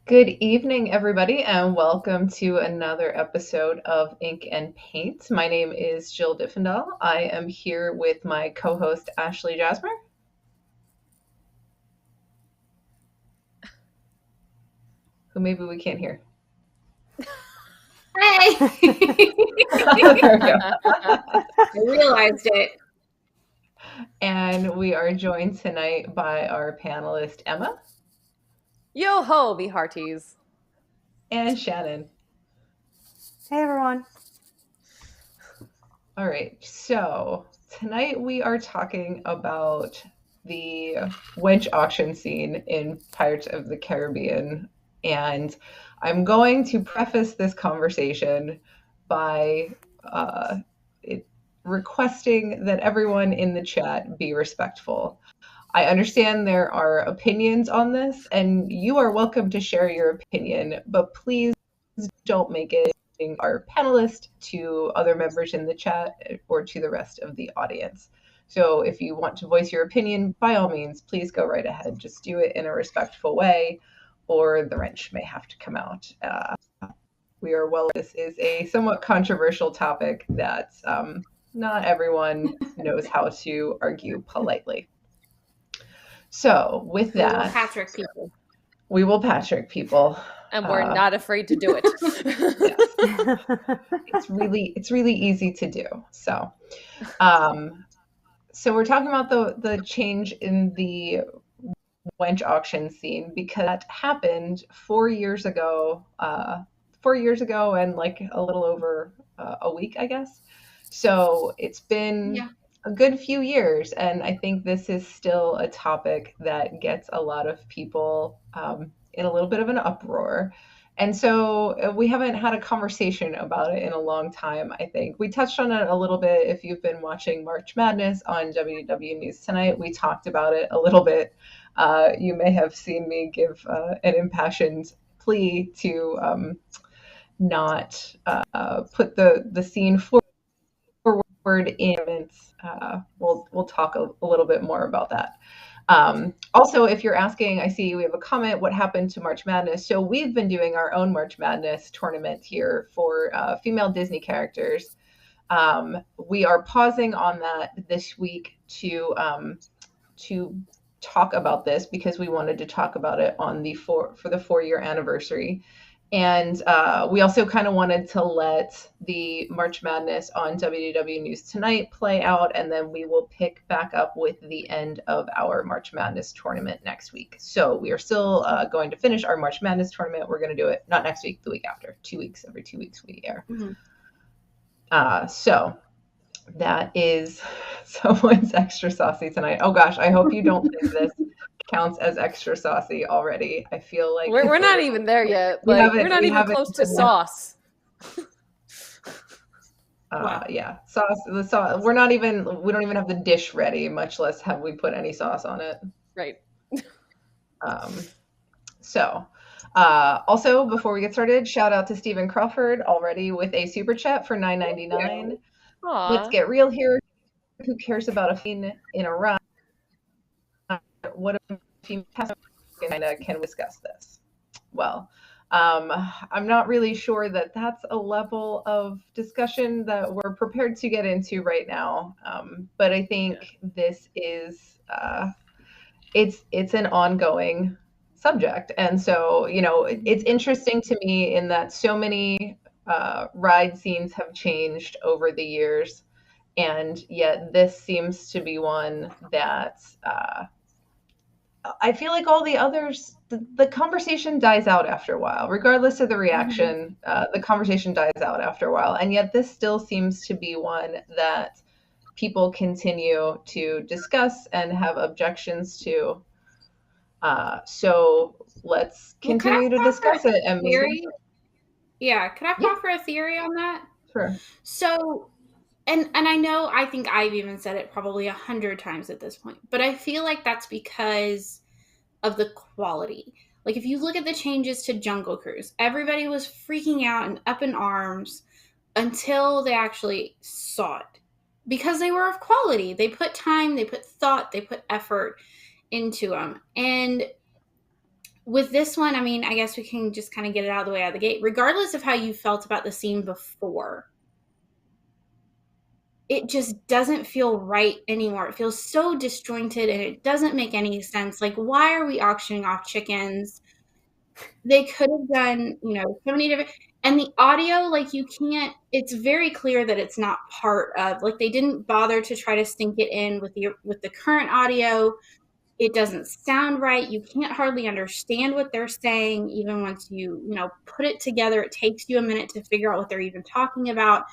Good evening, everybody, and welcome to another episode of Ink and Paint. My name is Jill Diffendahl. I am here with my co-host, Ashley Jasmer. Who maybe we can't hear. Hey! There we go. I realized it. And we are joined tonight by our panelist, Emma. Yo ho, me hearties. And Shannon. Hey, everyone. All right, so tonight we are talking about the Wench auction scene in Pirates of the Caribbean. And I'm going to preface this conversation by requesting that everyone in the chat be respectful. I understand there are opinions on this, and you are welcome to share your opinion, but please don't make it our panelist to other members in the chat or to the rest of the audience. So if you want to voice your opinion, by all means, please go right ahead. Just do it in a respectful way, or the wrench may have to come out. This is a somewhat controversial topic that not everyone knows how to argue politely. So with that, we will Patrick people. And we're not afraid to do it. Yes. It's really easy to do. So we're talking about the change in the Wench auction scene because that happened 4 years ago. 4 years ago and like a little over a week, I guess. So it's been a good few years, and I think this is still a topic that gets a lot of people in a little bit of an uproar. And so we haven't had a conversation about it in a long time, I think. We touched on it a little bit if you've been watching March Madness on WDWNT tonight. We talked about it a little bit. You may have seen me give an impassioned plea to not put the scene forward in. We'll talk a little bit more about that. Also, if you're asking, I see we have a comment, what happened to March Madness? So we've been doing our own March Madness tournament here for female Disney characters. We are pausing on that this week to talk about this because we wanted to talk about it on for the 4-year anniversary. And we also kind of wanted to let the March Madness on WDW News Tonight play out, and then we will pick back up with the end of our March Madness tournament next week. So we are still going to finish our March Madness tournament. We're going to do it not next week, the week after. 2 weeks, every 2 weeks we air. Mm-hmm. So that is someone's extra saucy tonight. Oh gosh, I hope you don't think this counts as extra saucy already. I feel like we're not even there yet. Like we're not even close to sauce. Yeah, sauce. The sauce. We don't even have the dish ready, much less have we put any sauce on it. Right. Also, before we get started, shout out to Stephen Crawford already with a super chat for $9.99. Let's get real here. Who cares about a fiend in a run? What if female can discuss this? Well, I'm not really sure that that's a level of discussion that we're prepared to get into right now. But I think this is it's an ongoing subject, and so it's interesting to me in that so many ride scenes have changed over the years, and yet this seems to be one that I feel like all the others, the conversation dies out after a while, regardless of the reaction. The conversation dies out after a while, and yet this still seems to be one that people continue to discuss and have objections to. So let's continue to discuss it. And theory? Yeah, could I offer a theory on that? Sure. So, and I think I've even said it probably 100 times at this point, but I feel like that's because of the quality. Like if you look at the changes to Jungle Cruise, everybody was freaking out and up in arms until they actually saw it because they were of quality. They put time, they put thought, they put effort into them. And with this one, I mean, I guess we can just kind of get it out of the way out of the gate. Regardless of how you felt about the scene before, it just doesn't feel right anymore. It feels so disjointed and it doesn't make any sense. Like, why are we auctioning off chickens? They could have done, so many different, and the audio, like, you can't, it's very clear that it's not part of, like, they didn't bother to try to sync it in with the current audio. It doesn't sound right. You can't hardly understand what they're saying. Even once you put it together, it takes you a minute to figure out what they're even talking about.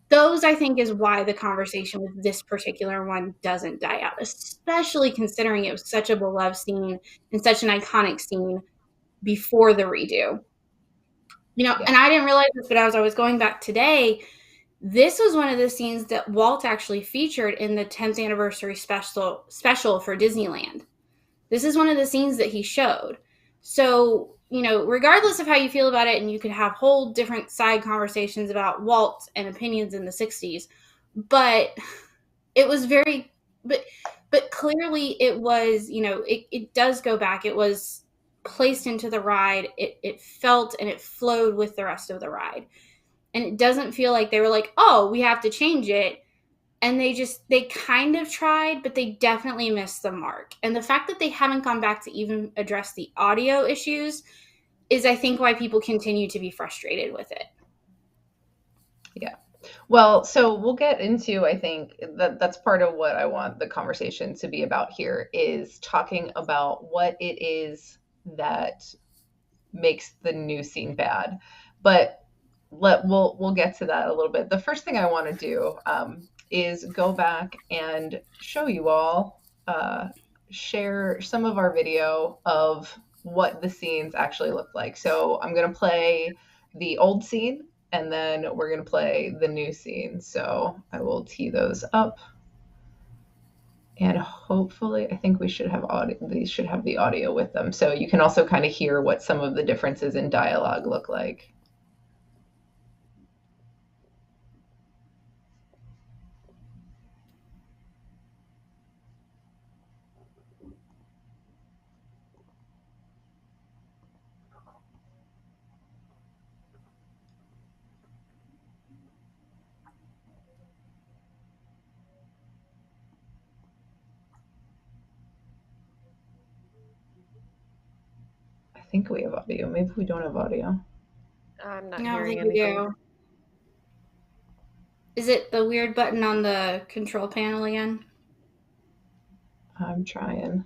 Those, I think, is why the conversation with this particular one doesn't die out, especially considering it was such a beloved scene and such an iconic scene before the redo. And I didn't realize this, but as I was going back today, this was one of the scenes that Walt actually featured in the 10th anniversary special for Disneyland. This is one of the scenes that he showed. So, regardless of how you feel about it, and you could have whole different side conversations about Walt and opinions in the 60s, but it was but clearly it was, it does go back. It was placed into the ride. It felt and it flowed with the rest of the ride. And it doesn't feel like they were like, oh, we have to change it. And they kind of tried, but they definitely missed the mark. And the fact that they haven't gone back to even address the audio issues is, I think, why people continue to be frustrated with it. Yeah. Well, so we'll get into, I think, that's part of what I want the conversation to be about here, is talking about what it is that makes the new scene bad. But we'll get to that a little bit. The first thing I want to do is go back and show you all, share some of our video of what the scenes actually look like. So I'm going to play the old scene, and then we're going to play the new scene. So I will tee those up. And hopefully, I think we should have audio. These should have the audio with them. So you can also kind of hear what some of the differences in dialogue look like. I think we have audio. Maybe we don't have audio. I'm not hearing anything. Do. Is it the weird button on the control panel again? I'm trying.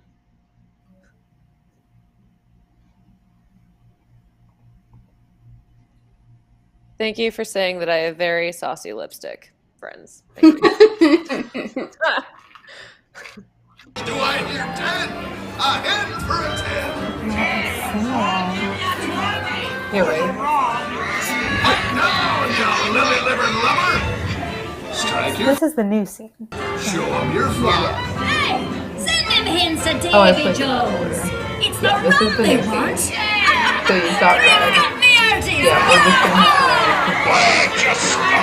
Thank you for saying that I have very saucy lipstick, friends. Thank you. Do I hear 10? A hen for a 10. Here, wait. What now, you lily-livered lover? Strike your... This is the new scene. Show them your flock. Hey, send them hints of Oh, I Davy played Jones. It's the this is rum the they new want. scene. So you've got that. Yeah, we're just going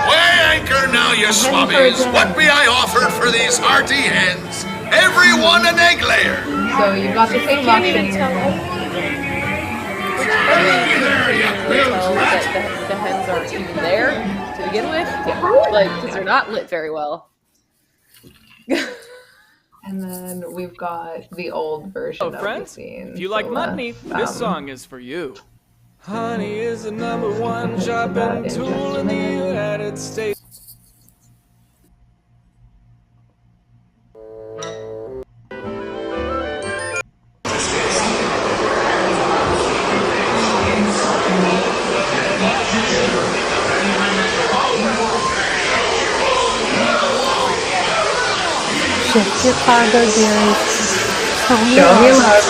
Weigh anchor now, you swabbies. What be I offered for these hearty hens? Every one an egg layer. So you've got the same option. There you build rat. The hens aren't even there to begin with. Because they're not lit very well. And then we've got the old version of the scene. If you like mutton, this song is for you. Honey is the #1 shopping tool in the United States. Shift your cargo, dearie. Show me love.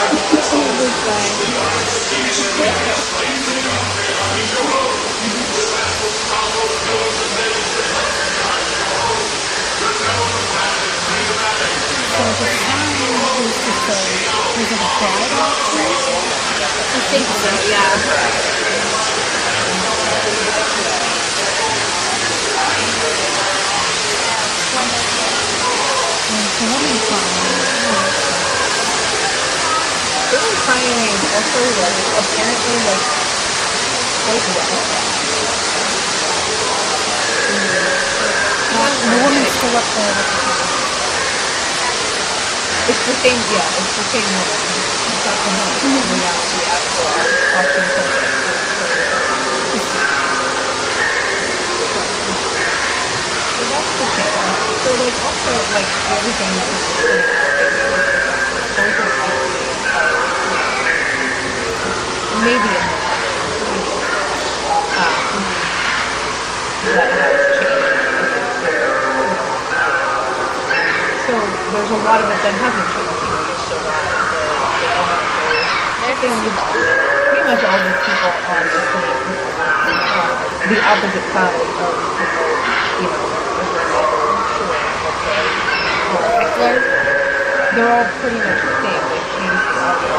I think so, yeah. Really crying is also like apparently like quite well. The woman's still up there with the It's the same, yeah, it's the same woman. It's not the one coming out the actual auction subject. So that's the change. So like also like everything that was those are equally maybe in the that has changed. So there's a lot of it that hasn't changed. You know, you still got pretty much all the people on the same, the opposite side of the you know, the shore, let's say, or heckler. They're all pretty much the same. They've changed the audio.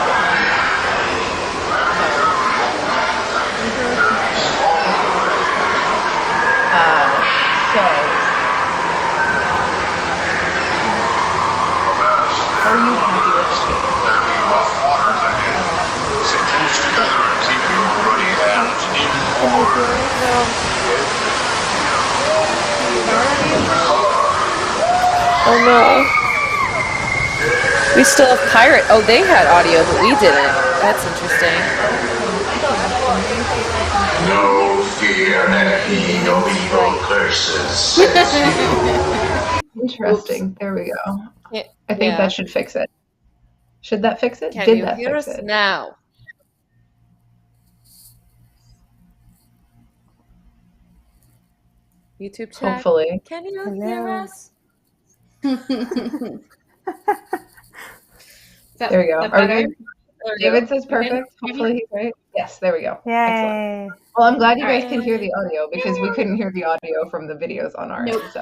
So, are you happy with the change? Oh no. We still have pirate. Oh, they had audio, but we didn't. That's interesting. No fear that he no evil curses. Interesting. There we go. Yeah. I think that should fix it. Should that fix it? Can Did you that hear fix us it? now? YouTube chat. Hopefully. Can you hear us? There we go. Are you? David says Okay. perfect. Hopefully he's right. Yes, there we go. Excellent. Yay. Well, I'm glad you guys Alright. can hear the audio because we couldn't hear the audio from the videos on our Nope. end.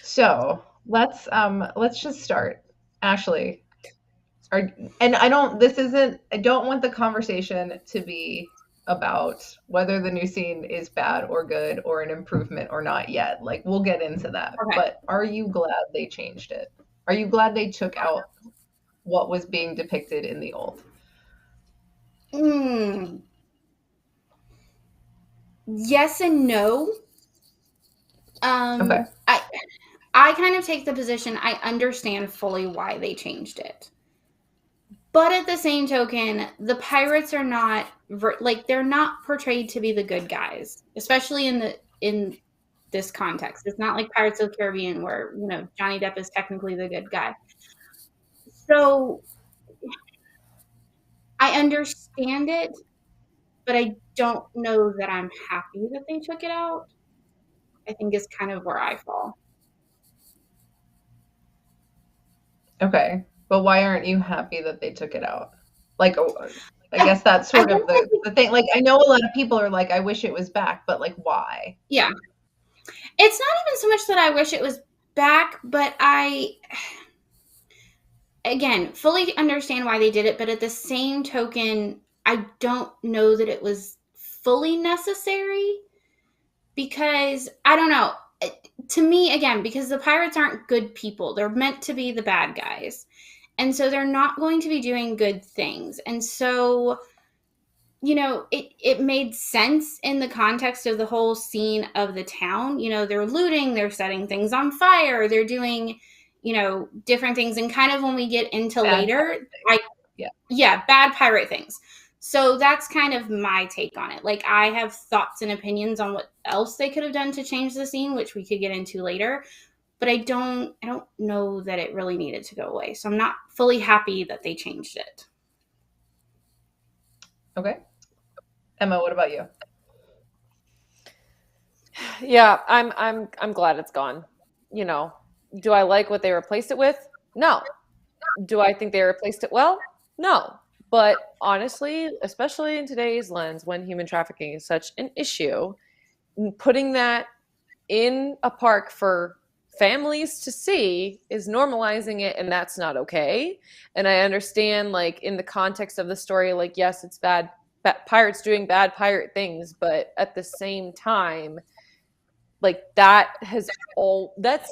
So let's just start. Ashley, I don't want the conversation to be about whether the new scene is bad or good or an improvement or not yet. Like, we'll get into that. Okay. But are you glad they changed it? Are you glad they took out what was being depicted in the old? Yes and no. Okay. I kind of take the position I understand fully why they changed it. But at the same token, the pirates are not they're not portrayed to be the good guys, especially in this context. It's not like Pirates of the Caribbean where, you know, Johnny Depp is technically the good guy. So I understand it, but I don't know that I'm happy that they took it out. I think is kind of where I fall. Okay. But why aren't you happy that they took it out? Like, I guess that's sort of the thing. Like, I know a lot of people are like, I wish it was back, but like, why? Yeah. It's not even so much that I wish it was back, but I, again, fully understand why they did it. But at the same token, I don't know that it was fully necessary because, I don't know. To me, again, because the pirates aren't good people. They're meant to be the bad guys. And so they're not going to be doing good things. And so, you know, it made sense in the context of the whole scene of the town. You know, they're looting, they're setting things on fire, they're doing, you know, different things. And kind of when we get into Bad later, bad pirate things. So that's kind of my take on it. Like, I have thoughts and opinions on what else they could have done to change the scene, which we could get into later. But I don't know that it really needed to go away. So I'm not fully happy that they changed it. Okay. Emma, what about you? Yeah, I'm glad it's gone. You know, do I like what they replaced it with? No. Do I think they replaced it well? No. But honestly, especially in today's lens, when human trafficking is such an issue, putting that in a park for families to see is normalizing it, and that's not okay. And I understand, like, in the context of the story, like, yes, it's bad pirates doing bad pirate things, but at the same time, like that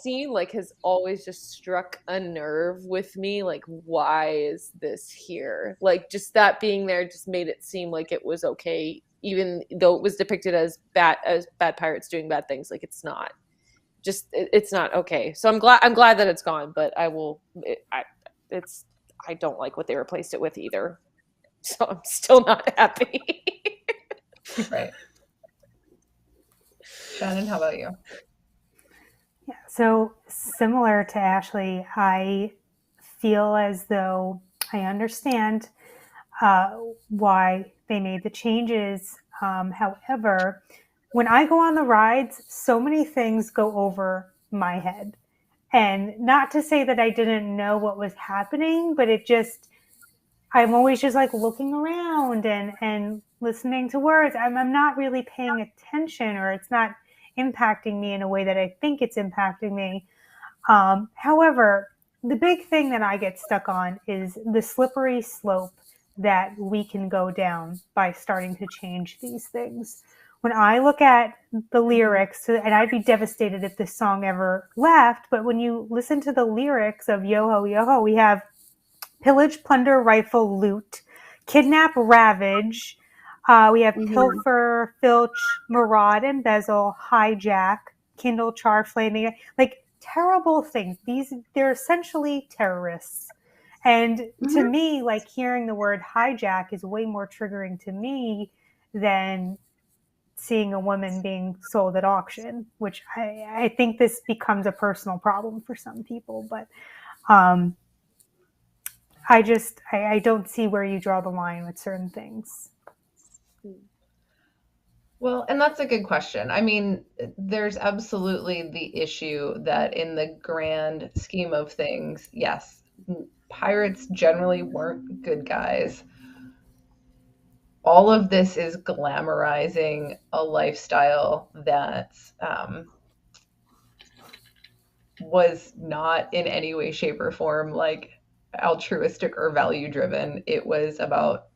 scene like has always just struck a nerve with me. Like, why is this here? Like, just that being there just made it seem like it was okay, even though it was depicted as bad pirates doing bad things. Like, it's not. It's not okay. So I'm glad that it's gone, but I don't like what they replaced it with either. So I'm still not happy. Right. Shannon, how about you? Yeah, so similar to Ashley, I feel as though I understand why they made the changes. However, when I go on the rides, so many things go over my head. And not to say that I didn't know what was happening, but I'm always just like looking around and listening to words. I'm not really paying attention, or it's not impacting me in a way that I think it's impacting me. However, the big thing that I get stuck on is the slippery slope that we can go down by starting to change these things. When I look at the lyrics, and I'd be devastated if this song ever left, but when you listen to the lyrics of Yo Ho, Yo Ho, we have pillage, plunder, rifle, loot, kidnap, ravage. We have pilfer, filch, maraud, embezzle, hijack, kindle, char, flaming, like terrible things. They're essentially terrorists. And to me, like hearing the word hijack is way more triggering to me than seeing a woman being sold at auction, which I think this becomes a personal problem for some people. But I don't see where you draw the line with certain things. Well, and that's a good question. I mean, there's absolutely the issue that in the grand scheme of things, yes, pirates generally weren't good guys. All of this is glamorizing a lifestyle that was not in any way, shape, or form like altruistic or value driven. It was about,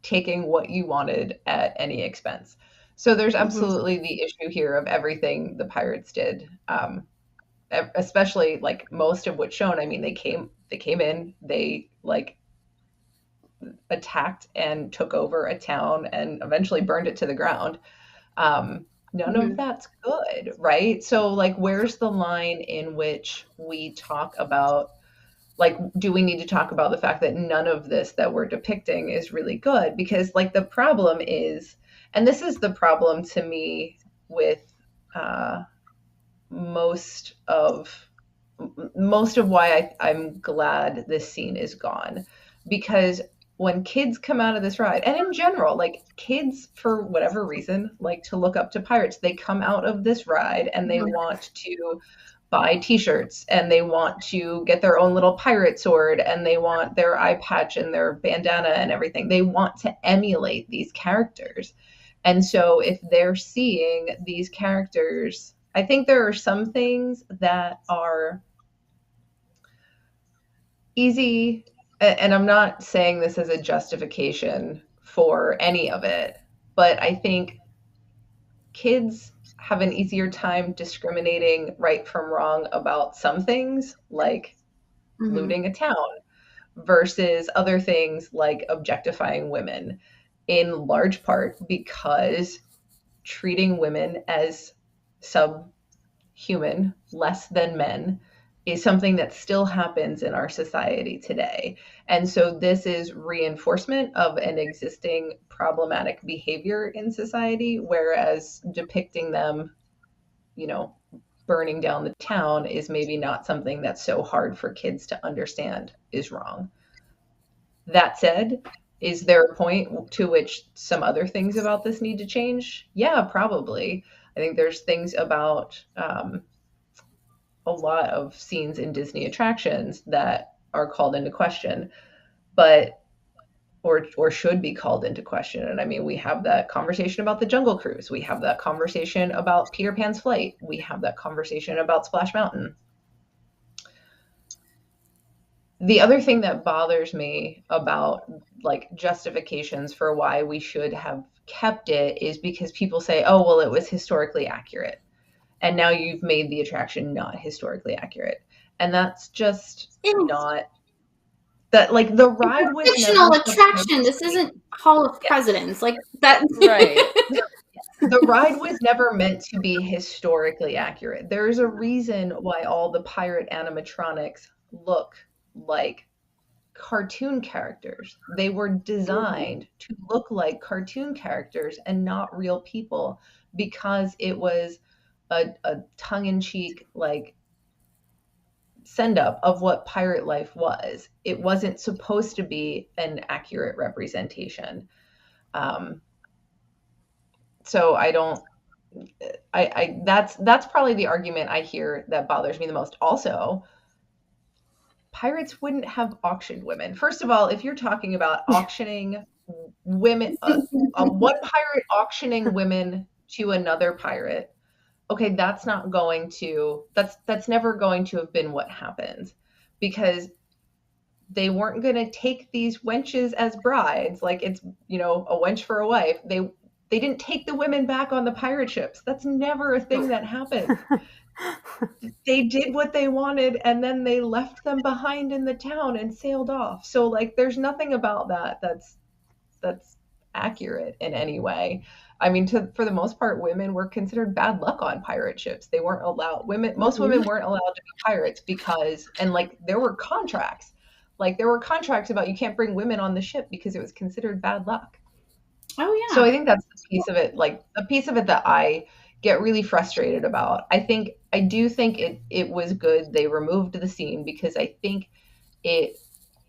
taking what you wanted at any expense. So there's absolutely the issue here of everything the pirates did, especially like most of what's shown. I mean, they came in, they like attacked and took over a town and eventually burned it to the ground. None of that's good, right? So like, where's the line in which we talk about, like, do we need to talk about the fact that none of this that we're depicting is really good? Because like the problem is, and this is the problem to me with most of why I'm glad this scene is gone, because when kids come out of this ride, and in general, like kids for whatever reason like to look up to pirates, they come out of this ride and they want to buy t-shirts and they want to get their own little pirate sword and they want their eye patch and their bandana and everything. They want to emulate these characters. And so if they're seeing these characters, I think there are some things that are easy, and I'm not saying this as a justification for any of it, but I think kids have an easier time discriminating right from wrong about some things, like looting a town, versus other things like objectifying women, in large part because treating women as subhuman, less than men, is something that still happens in our society today. And so this is reinforcement of an existing problematic behavior in society, whereas depicting them, burning down the town is maybe not something that's so hard for kids to understand is wrong. That said, is there a point to which some other things about this need to change? Yeah, probably. I think there's things about a lot of scenes in Disney attractions that are called into question, but or should be called into question. And I mean, we have that conversation about the Jungle Cruise. We have that conversation about Peter Pan's Flight. We have that conversation about Splash Mountain. The other thing that bothers me about like justifications for why we should have kept it is because people say, oh, well, it was historically accurate. And now you've made the attraction not historically accurate. And that's just not that, like, the ride was fictional never attraction. This isn't Hall of Presidents. Like that. Right. The ride was never meant to be historically accurate. There's a reason why all the pirate animatronics look like cartoon characters. They were designed to look like cartoon characters and not real people, because it was a tongue-in-cheek, like, send up of what pirate life was. It wasn't supposed to be an accurate representation. So that's probably the argument I hear that bothers me the most. Also, pirates wouldn't have auctioned women. First of all, if you're talking about auctioning women, one pirate auctioning women to another pirate, okay, that's never going to have been what happened, because they weren't going to take these wenches as brides. Like, it's, a wench for a wife. They didn't take the women back on the pirate ships. That's never a thing that happened. They did what they wanted, and then they left them behind in the town and sailed off. So, like, there's nothing about that that's accurate in any way. I mean, for the most part, women were considered bad luck on pirate ships. They weren't allowed. Most women weren't allowed to be pirates because, and like, there were contracts. Like, there were contracts about you can't bring women on the ship because it was considered bad luck. Oh yeah. So I think that's the piece of it, like a piece of it that I get really frustrated about. I do think it was good they removed the scene, because I think it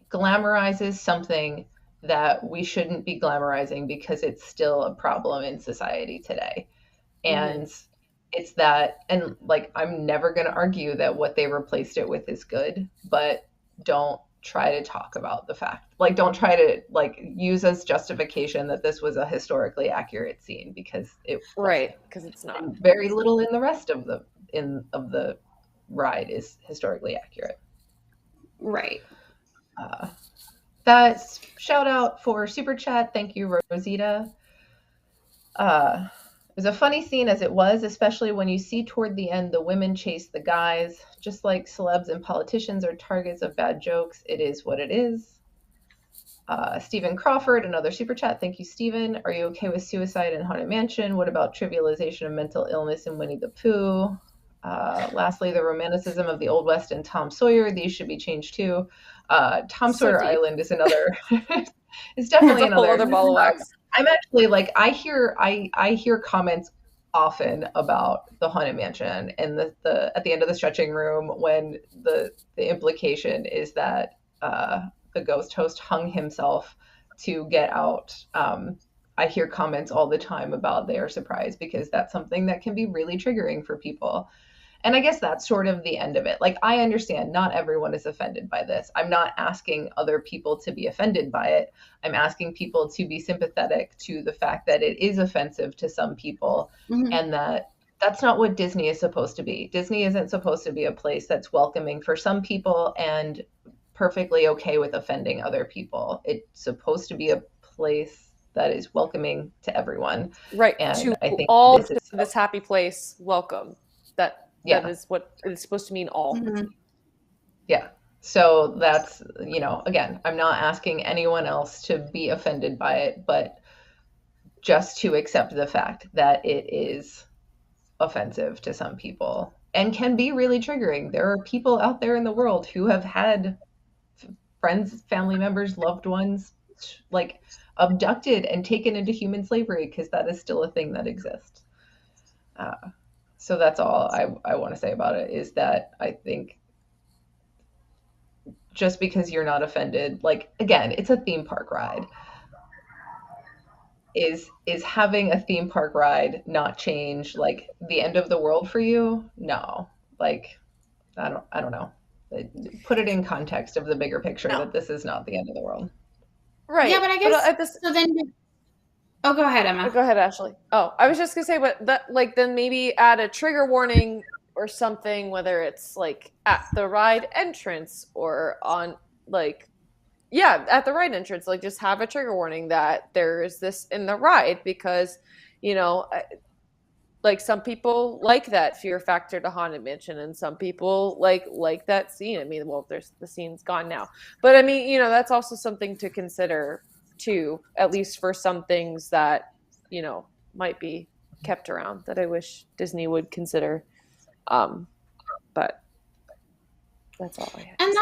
glamorizes something that we shouldn't be glamorizing, because it's still a problem in society today. And it's that, and like, I'm never going to argue that what they replaced it with is good, but don't try to talk about the fact, like, don't try to like use as justification that this was a historically accurate scene, because it right, because it's not. And very little in the rest of the ride is historically accurate. Right. That shout out for super chat. Thank you, Rosita. It was a funny scene as it was, especially when you see toward the end the women chase the guys. Just like celebs and politicians are targets of bad jokes, it is what it is. Stephen Crawford, another super chat. Thank you, Stephen. Are you okay with suicide in Haunted Mansion? What about trivialization of mental illness in Winnie the Pooh? Lastly, the romanticism of the Old West and Tom Sawyer. These should be changed too. Tom Sawyer Island is another. It's definitely another. Other ball of wax. I'm actually like, I hear comments often about the Haunted Mansion and the at the end of the stretching room, when the implication is that the ghost host hung himself to get out. I hear comments all the time about they are surprised, because that's something that can be really triggering for people. And I guess that's sort of the end of it. Like, I understand not everyone is offended by this. I'm not asking other people to be offended by it. I'm asking people to be sympathetic to the fact that it is offensive to some people, and that's not what Disney is supposed to be. Disney isn't supposed to be a place that's welcoming for some people and perfectly okay with offending other people. It's supposed to be a place that is welcoming to everyone. Right. And to I think all this happy place, welcome. That is what it's supposed to mean, all. Yeah. So that's, again, I'm not asking anyone else to be offended by it, but just to accept the fact that it is offensive to some people and can be really triggering. There are people out there in the world who have had friends, family members, loved ones, like, abducted and taken into human slavery, because that is still a thing that exists. So that's all I want to say about it, is that I think just because you're not offended, like, again, it's a theme park ride. Is having a theme park ride not change, like, the end of the world for you? No. Like, I don't know. Put it in context of the bigger picture, that this is not the end of the world. Right. Yeah, but I guess so then. Oh, go ahead, Emma. Go ahead, Ashley. Oh, I was just gonna say, but that, like, then maybe add a trigger warning or something, whether it's like at the ride entrance or on like, yeah, at the ride entrance, like just have a trigger warning that there is this in the ride, because, you know, like some people like that fear factor to Haunted Mansion, and some people like that scene. I mean, well, there's the scene's gone now, but I mean, you know, that's also something to consider too, at least for some things that, you know, might be kept around that I wish Disney would consider. But that's all I have. And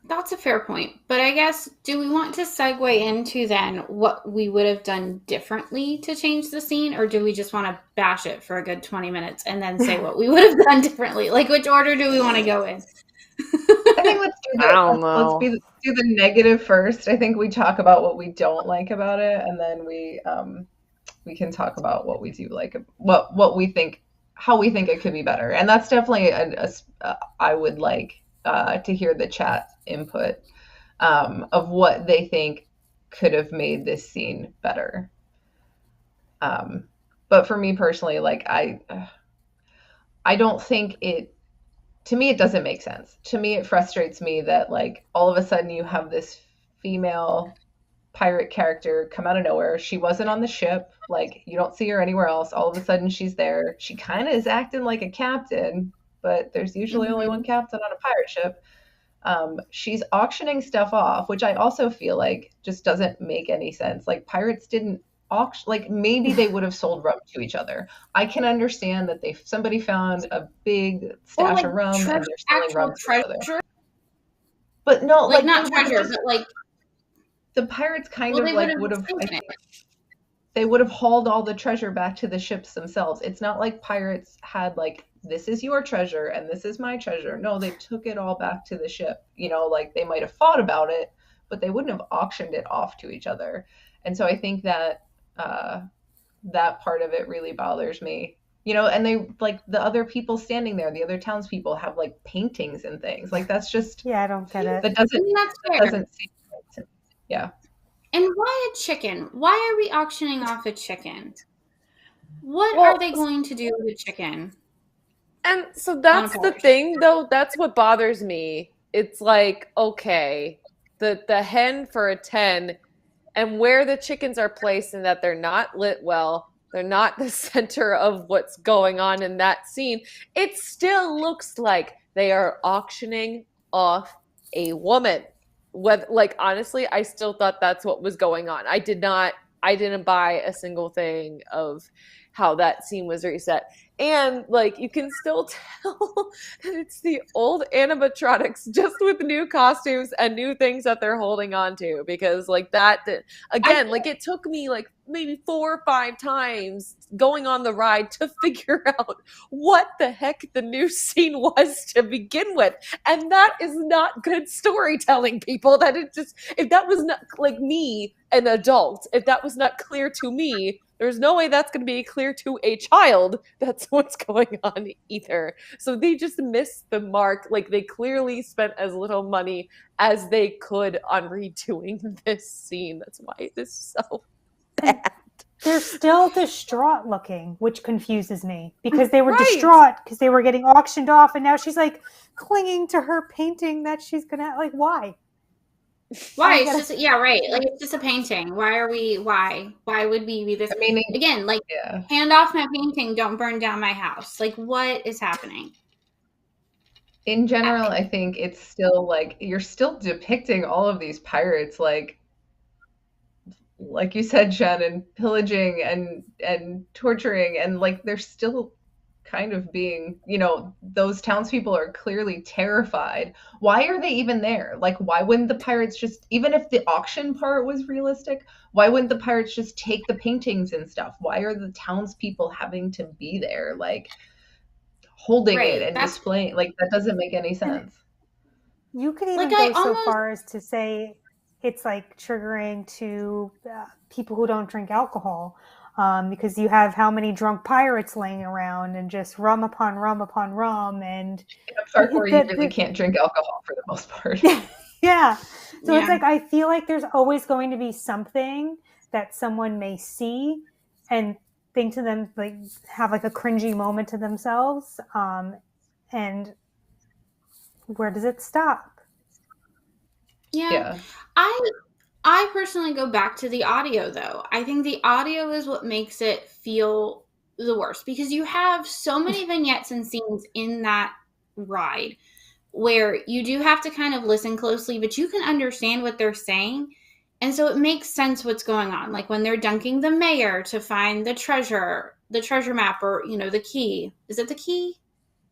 that's a fair point. But I guess, do we want to segue into then what we would have done differently to change the scene? Or do we just want to bash it for a good 20 minutes and then say what we would have done differently? Like, which order do we want to go in? I think let's do I don't know. Let's do the negative first. I think we talk about what we don't like about it, and then we can talk about what we do like, what we think, how we think it could be better. And that's definitely I would like to hear the chat input of what they think could have made this scene better. But for me personally, like I don't think to me, it doesn't make sense. To me, it frustrates me that like all of a sudden you have this female pirate character come out of nowhere. She wasn't on the ship. Like, you don't see her anywhere else. All of a sudden she's there. She kind of is acting like a captain, but there's usually only one captain on a pirate ship. She's auctioning stuff off, which I also feel like just doesn't make any sense. Like, pirates didn't auction, like maybe they would have sold rum to each other. I can understand that somebody found a big stash of rum and they're selling rum to each other. But no, like not treasure, but like the pirates kind of like would have, they would have hauled all the treasure back to the ships themselves. It's not like pirates had like, this is your treasure and this is my treasure. No, they took it all back to the ship. You know, like they might have fought about it, but they wouldn't have auctioned it off to each other. And so I think that that part of it really bothers me. You know, and they like the other people standing there, the other townspeople have like paintings and things. Like that's just, yeah, I don't get it. That doesn't seem right to me. Yeah. And why a chicken? Why are we auctioning off a chicken? What are they going to do with a chicken? And so that's the thing, though. That's what bothers me. It's like, okay, the hen for a 10, and where the chickens are placed and that they're not lit well, they're not the center of what's going on in that scene. It still looks like they are auctioning off a woman. Like, honestly, I still thought that's what was going on. I didn't buy a single thing of how that scene was reset. And like, you can still tell that it's the old animatronics just with new costumes and new things that they're holding on to, because like that, again, like it took me like maybe 4 or 5 times going on the ride to figure out what the heck the new scene was to begin with. And that is not good storytelling, people. That it just, if that was not like me, an adult, if that was not clear to me, there's no way that's going to be clear to a child that's what's going on either. So they just missed the mark. Like, they clearly spent as little money as they could on redoing this scene. That's why it is so bad. They're still distraught looking, which confuses me, because they were distraught because they were getting auctioned off, and now she's like clinging to her painting that she's gonna, like, why? Why? It's just, yeah, right. Like, it's just a painting. Why would we be this? I mean, again, like, hand off my painting, don't burn down my house. Like, what is happening? In general, I think it's still like, you're still depicting all of these pirates, like you said, Jen, and pillaging and torturing, and like they're still kind of being, you know, those townspeople are clearly terrified. Why are they even there? Like, why wouldn't the pirates just, even if the auction part was realistic, why wouldn't the pirates just take the paintings and stuff? Why are the townspeople having to be there, like holding it and displaying? Like, that doesn't make any sense. You could even go so far as to say it's like triggering to people who don't drink alcohol. Because you have how many drunk pirates laying around and just rum upon rum upon rum, and I'm sorry, where you really can't drink alcohol for the most part. Yeah. So it's like, I feel like there's always going to be something that someone may see and think to them, like, have like a cringy moment to themselves. And where does it stop? Yeah. I personally go back to the audio, though. I think the audio is what makes it feel the worst, because you have so many vignettes and scenes in that ride where you do have to kind of listen closely, but you can understand what they're saying. And so it makes sense what's going on. Like when they're dunking the mayor to find the treasure map, or, the key. Is it the key?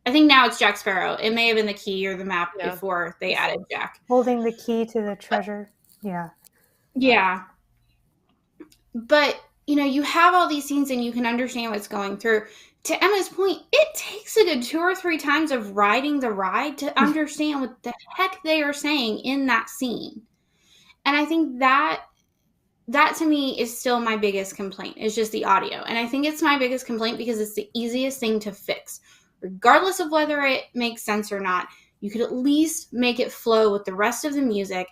I think now it's Jack Sparrow. It may have been the key or the map before they added Jack. Holding the key to the treasure. Yeah. Yeah. But, you have all these scenes and you can understand what's going through. To Emma's point, it takes a good 2 or 3 times of riding the ride to understand what the heck they are saying in that scene. And I think that to me is still my biggest complaint, is just the audio. And I think it's my biggest complaint because it's the easiest thing to fix. Regardless of whether it makes sense or not, you could at least make it flow with the rest of the music.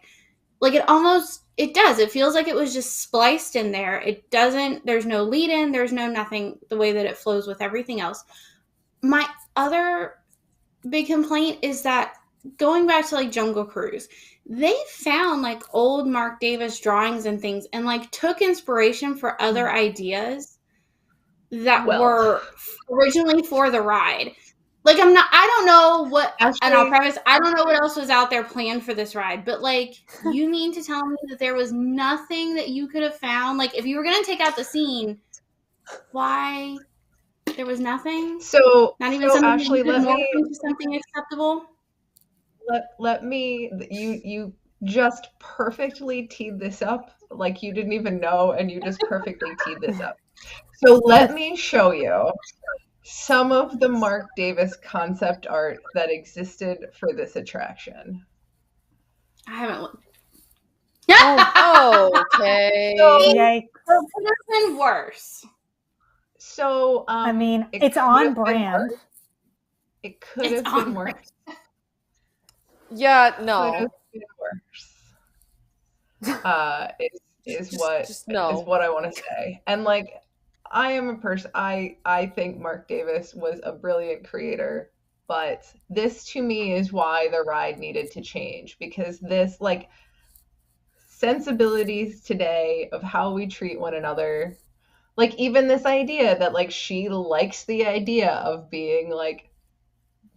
Like it does. It feels like it was just spliced in there. It doesn't, there's no lead in, there's no nothing, the way that it flows with everything else. My other big complaint is that going back to like Jungle Cruise, they found like old Mark Davis drawings and things and like took inspiration for other ideas that were originally for the ride. Like I don't know what, and I'll preface, I don't know what else was out there planned for this ride, but like, you mean to tell me that there was nothing that you could have found? Like if you were going to take out the scene, why there was nothing? So, not even something something acceptable? Let me, you just perfectly teed this up. Like you didn't even know, and you just perfectly teed this up. So let me show you some of the Mark Davis concept art that existed for this attraction. I haven't looked. Oh, okay. Yikes. It could have been worse. So, I mean, it's on brand. It could have been worse. Yeah, no. Could have been worse. Is what I want to say. And like, I am a person, I think Mark Davis was a brilliant creator, but this to me is why the ride needed to change, because this, like, sensibilities today of how we treat one another, like even this idea that like she likes the idea of being like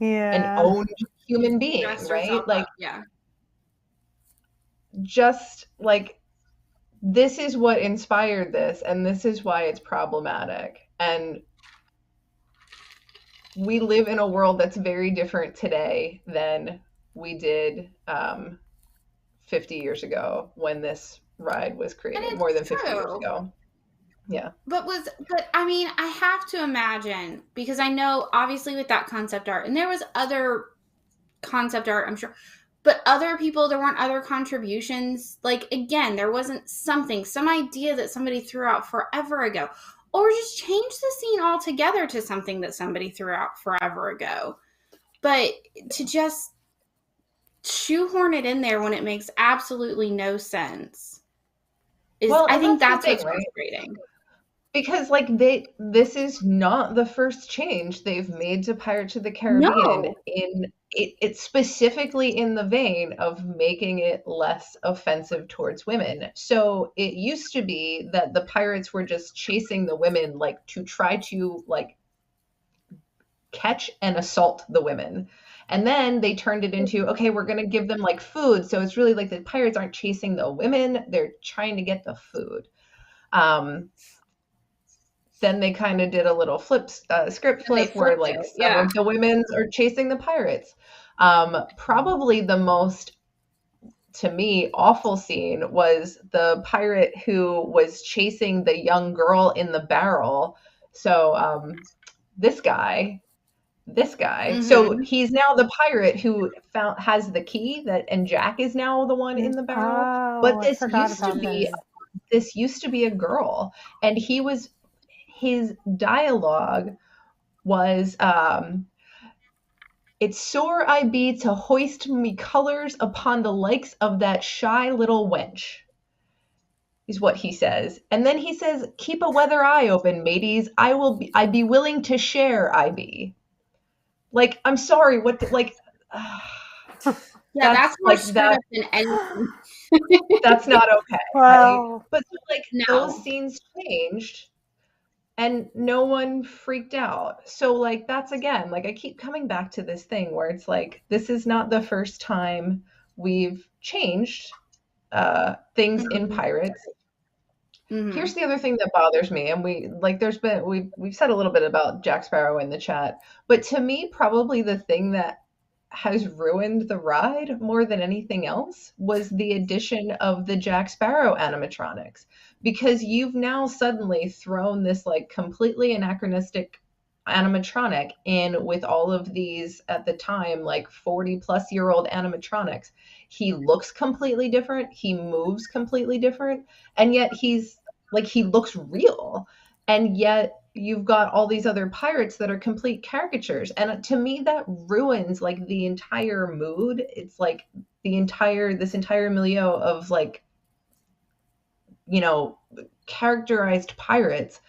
an owned human being, right? Like, just like, this is what inspired this, and this is why it's problematic. And we live in a world that's very different today than we did 50 years ago when this ride was created, more than 50 years ago. Yeah. But I mean, I have to imagine, because I know obviously with that concept art, and there was other concept art, I'm sure, but other people, there weren't other contributions. Like, again, there wasn't some idea that somebody threw out forever ago, or just change the scene altogether to something that somebody threw out forever ago. But to just shoehorn it in there when it makes absolutely no sense I think that's what's frustrating. Because like this is not the first change they've made to Pirates of the Caribbean. No. It's specifically in the vein of making it less offensive towards women. So it used to be that the pirates were just chasing the women, like to try to like catch and assault the women. And then they turned it into, okay, we're going to give them like food. So it's really like the pirates aren't chasing the women, they're trying to get the food. Then they kind of did a little script flip where like some of the women are chasing the pirates. Probably the most, to me, awful scene was the pirate who was chasing the young girl in the barrel. So this guy. Mm-hmm. So he's now the pirate who has the key and Jack is now the one in the barrel. But this used to be a girl, and his dialogue was, "It's sore I be to hoist me colors upon the likes of that shy little wench," is what he says. And then he says, "Keep a weather eye open, mateys. I be willing to share, I be." Like, I'm sorry, Yeah, that's more like screwed that. up than anything. That's not okay, right? Well, But so, like No. those scenes changed, and no one freaked out. So like that's again, like I keep coming back to this thing where it's like this is not the first time we've changed things in Pirates. Here's the other thing that bothers me, and we've said a little bit about Jack Sparrow in the chat, but to me, probably the thing that has ruined the ride more than anything else was the addition of the Jack Sparrow animatronics, because you've now suddenly thrown this like completely anachronistic animatronic in with all of these at the time like 40-plus-year-old animatronics. He looks completely different, he moves completely different, and yet he looks real, and yet you've got all these other pirates that are complete caricatures, and to me that ruins like the entire mood. It's like this entire milieu of like, you know, characterized pirates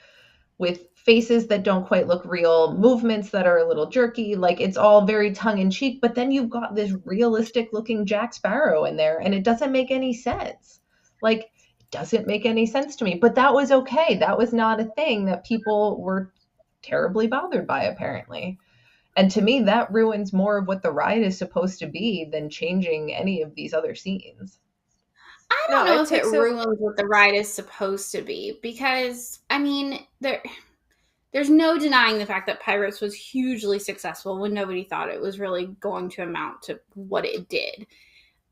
with faces that don't quite look real, movements that are a little jerky, like it's all very tongue-in-cheek, but then you've got this realistic looking Jack Sparrow in there, and it doesn't make any sense. Like, it doesn't make any sense to me, but that was okay. That was not a thing that people were terribly bothered by, apparently. And to me, that ruins more of what the ride is supposed to be than changing any of these other scenes. I don't know if it ruins what the ride is supposed to be, because I mean, there's no denying the fact that Pirates was hugely successful when nobody thought it was really going to amount to what it did.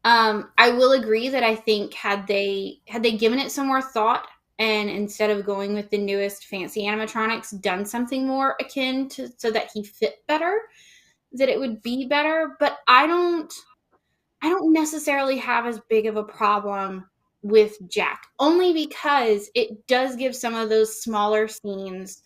I will agree that I think had they given it some more thought, and instead of going with the newest fancy animatronics, done something more akin to so that he fit better, that it would be better. But I don't necessarily have as big of a problem with Jack, only because it does give some of those smaller scenes,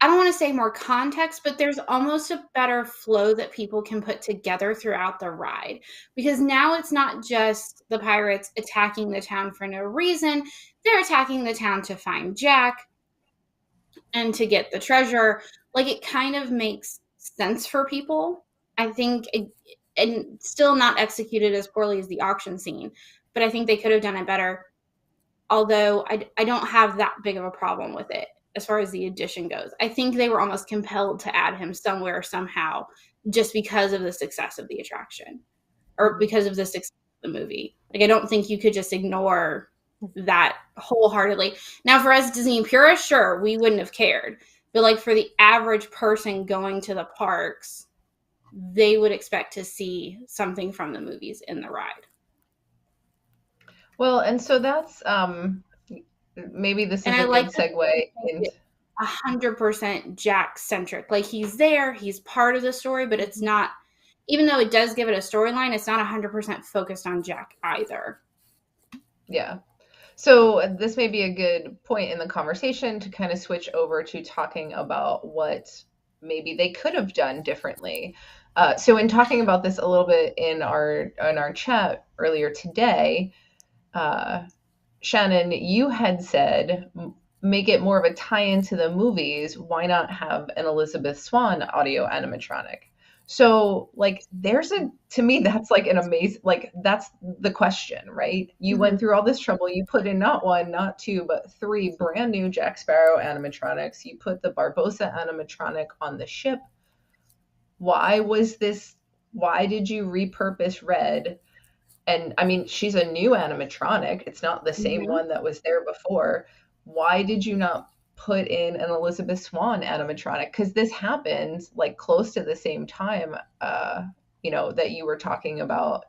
I don't want to say more context, but there's almost a better flow that people can put together throughout the ride. Because now it's not just the pirates attacking the town for no reason. They're attacking the town to find Jack and to get the treasure. Like, it kind of makes sense for people. I think, and still not executed as poorly as the auction scene, but I think they could have done it better. Although I don't have that big of a problem with it as far as the addition goes. I think they were almost compelled to add him somewhere, somehow, just because of the success of the attraction, or because of the success of the movie. Like, I don't think you could just ignore that wholeheartedly. Now, for us Disney purists, sure, we wouldn't have cared. But like for the average person going to the parks, they would expect to see something from the movies in the ride. Well, and so that's maybe this is a good segue into 100% Jack centric. Like, he's there, he's part of the story, but it's not, even though it does give it a storyline, it's not 100% focused on Jack either. Yeah. So this may be a good point in the conversation to kind of switch over to talking about what maybe they could have done differently. So in talking about this a little bit in our chat earlier today, Shannon, you had said, make it more of a tie-in to the movies. Why not have an Elizabeth Swann audio animatronic? So, like, to me, that's like an amazing, like, that's the question, right? You went through all this trouble. You put in not one, not two, but 3 brand new Jack Sparrow animatronics. You put the Barbossa animatronic on the ship. Why did you repurpose Red? And I mean, she's a new animatronic. It's not the same one that was there before. Why did you not put in an Elizabeth Swann animatronic? Because this happened like close to the same time, that you were talking about,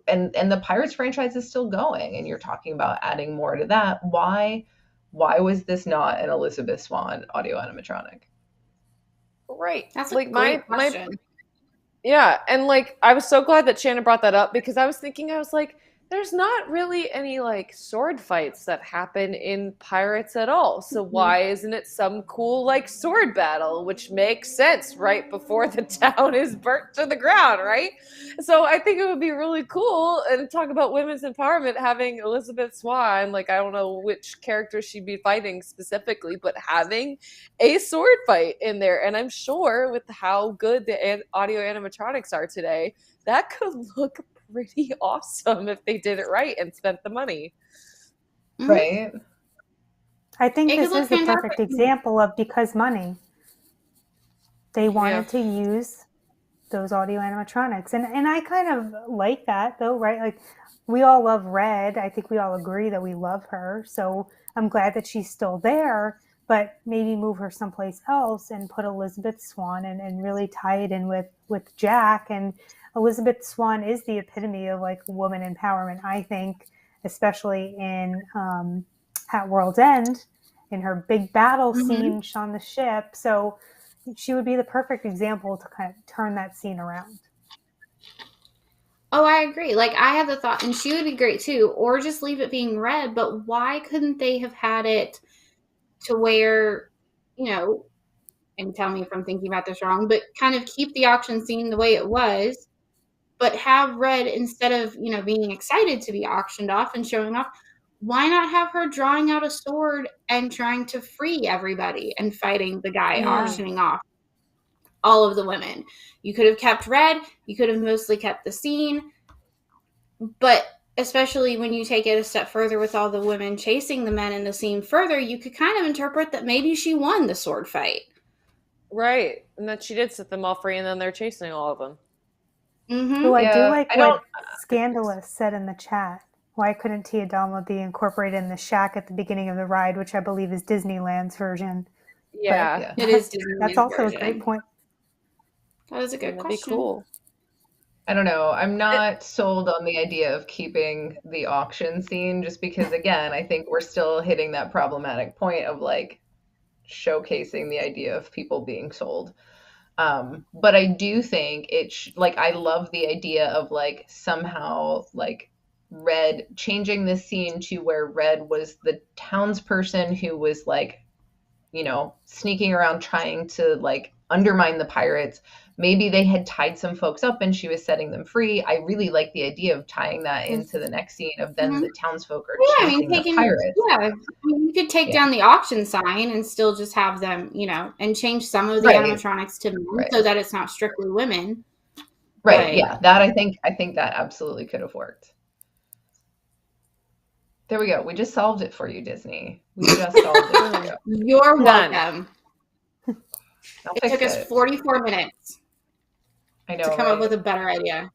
and the Pirates franchise is still going, and you're talking about adding more to that. Why was this not an Elizabeth Swann audio animatronic? Right. That's like my question. Yeah, and like I was so glad that Shannon brought that up, because I was thinking, I was like, there's not really any like sword fights that happen in Pirates at all. So why isn't it some cool like sword battle, which makes sense right before the town is burnt to the ground, right? So I think it would be really cool, and talk about women's empowerment, having Elizabeth Swann, like I don't know which character she'd be fighting specifically, but having a sword fight in there. And I'm sure with how good the audio animatronics are today, that could look pretty awesome if they did it right and spent the money. Right. I think It could this look is the perfect fantastic. example of because money. They wanted to use those audio animatronics. And I kind of like that though, right? Like we all love Red. I think we all agree that we love her. So I'm glad that she's still there, but maybe move her someplace else and put Elizabeth Swann and really tie it in with Jack. And Elizabeth Swann is the epitome of like woman empowerment, I think, especially in at World's End, in her big battle scene on the ship. So she would be the perfect example to kind of turn that scene around. Oh, I agree. Like, I had the thought, and she would be great too, or just leave it being Red, but why couldn't they have had it to where, and tell me if I'm thinking about this wrong, but kind of keep the auction scene the way it was, but have Red, instead of, being excited to be auctioned off and showing off, why not have her drawing out a sword and trying to free everybody and fighting the guy auctioning off all of the women? You could have kept Red. You could have mostly kept the scene. But especially when you take it a step further with all the women chasing the men in the scene further, you could kind of interpret that maybe she won the sword fight. Right. And that she did set them all free, and then they're chasing all of them. Oh, I do like what Scandalous said in the chat. Why couldn't Tia Dalma be incorporated in the shack at the beginning of the ride, which I believe is Disneyland's version? Yeah. It is Disneyland's That's also version. a great point. That is a good question. That'd be cool. I don't know. I'm not sold on the idea of keeping the auction scene, just because, again, I think we're still hitting that problematic point of like showcasing the idea of people being sold. But I do think I love the idea of like somehow like Red changing the scene to where Red was the townsperson who was like, sneaking around trying to like undermine the pirates. Maybe they had tied some folks up and she was setting them free. I really like the idea of tying that into the next scene of then the townsfolk are chasing the pirates. Yeah, you could take down the auction sign and still just have them, and change some of the animatronics to men so that it's not strictly women. Right. But, yeah, that I think that absolutely could have worked. There we go. We just solved it for you, Disney. We just solved it. You're welcome. It took us 44 minutes. I know, to come up with a better idea.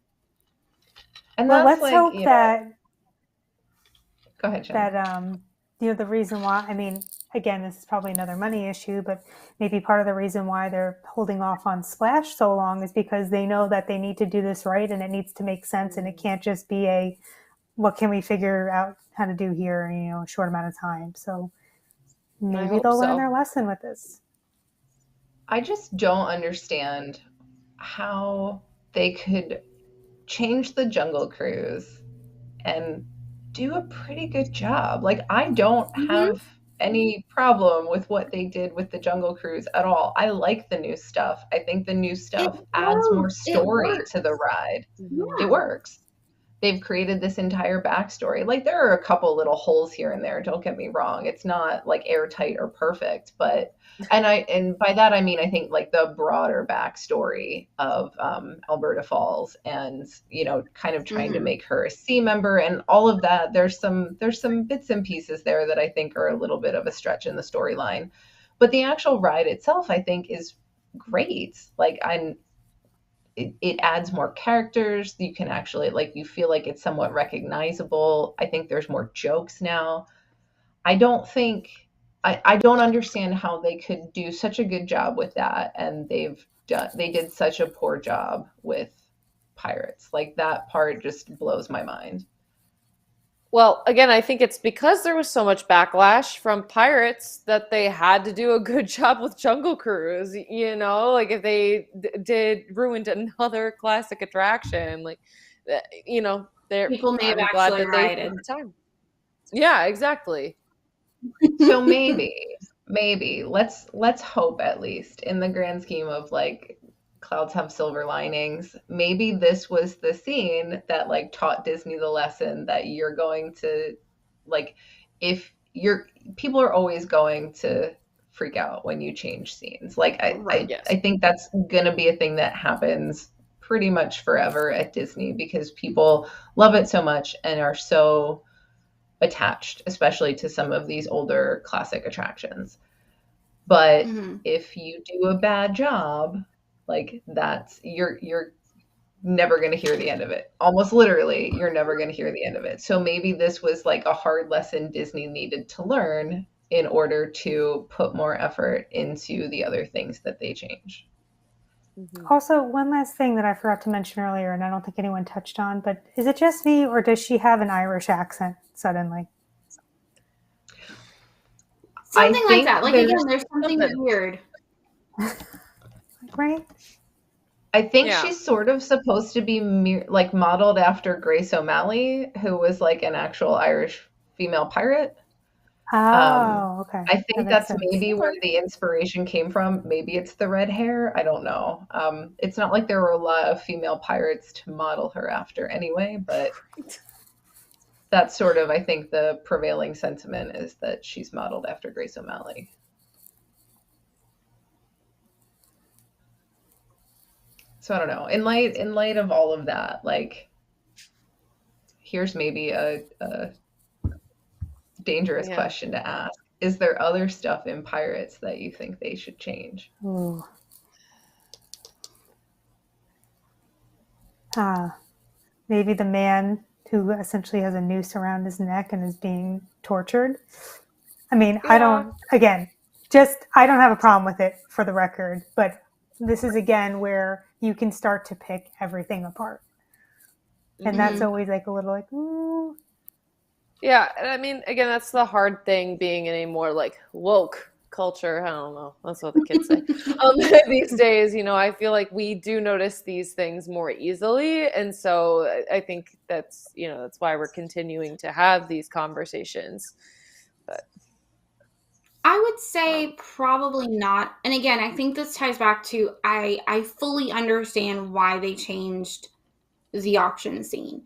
And well, let's hope that. Go ahead, Jen. That the reason why. I mean, again, this is probably another money issue, but maybe part of the reason why they're holding off on Splash so long is because they know that they need to do this right, and it needs to make sense, and it can't just be a what can we figure out how to do here in a short amount of time. So maybe they'll learn their lesson with this. I just don't understand how they could change the Jungle Cruise and do a pretty good job. Like, I don't have any problem with what they did with the Jungle Cruise at all. I like the new stuff. I think the new stuff adds more story to the ride. It works. They've created this entire backstory. Like, there are a couple little holes here and there, don't get me wrong. It's not like airtight or perfect, but and by that I mean I think like the broader backstory of Alberta Falls and kind of trying to make her a sea member and all of that. There's some bits and pieces there that I think are a little bit of a stretch in the storyline, but the actual ride itself I think is great. Like it adds more characters. You can actually you feel like it's somewhat recognizable. I think there's more jokes now. I don't understand how they could do such a good job with that, and they did such a poor job with Pirates. Like, that part just blows my mind. Well, again, I think it's because there was so much backlash from Pirates that they had to do a good job with Jungle Cruise. Like if they ruined another classic attraction, like you know, People may have I'm glad actually that they rioted. took the time. Yeah, exactly. So maybe let's hope, at least in the grand scheme of like clouds have silver linings, maybe this was the scene that like taught Disney the lesson that you're going to, like, if you're, people are always going to freak out when you change scenes. Like Right. Yes. I think that's gonna be a thing that happens pretty much forever at Disney, because people love it so much and are so attached, especially to some of these older classic attractions. But if you do a bad job, like that's you're never going to hear the end of it. Almost literally, you're never going to hear the end of it. So maybe this was like a hard lesson Disney needed to learn in order to put more effort into the other things that they change. Also, one last thing that I forgot to mention earlier, and I don't think anyone touched on, but is it just me, or does she have an Irish accent suddenly? Something like that. Like, again, there's something weird. Right? I think she's sort of supposed to be like modeled after Grace O'Malley, who was like an actual Irish female pirate. Oh, okay. I think that's maybe where the inspiration came from. Maybe it's the red hair. I don't know. It's not like there were a lot of female pirates to model her after anyway, but that's sort of, I think, the prevailing sentiment is that she's modeled after Grace O'Malley. So I don't know. In light of all of that, like, here's maybe a dangerous question to ask. Is there other stuff in Pirates that you think they should change? Ooh. Maybe the man who essentially has a noose around his neck and is being tortured. I mean, I don't have a problem with it, for the record, but this is again where you can start to pick everything apart. And that's always like a little like, ooh. Yeah, and I mean, again, that's the hard thing being in a more like woke culture. I don't know. That's what the kids say. These days, you know, I feel like we do notice these things more easily. And so I think that's, you know, that's why we're continuing to have these conversations. But I would say probably not. And again, I think this ties back to I fully understand why they changed the auction scene.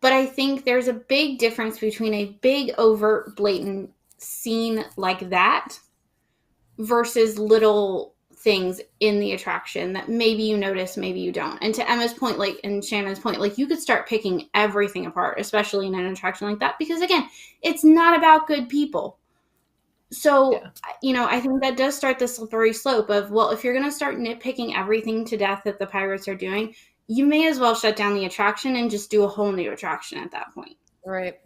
But I think there's a big difference between a big, overt, blatant scene like that versus little things in the attraction that maybe you notice, maybe you don't. And to Emma's point, like, and Shannon's point, like, you could start picking everything apart, especially in an attraction like that, because again, it's not about good people. So, you know, I think that does start the slippery slope of, well, if you're going to start nitpicking everything to death that the pirates are doing, you may as well shut down the attraction and just do a whole new attraction at that point. Right.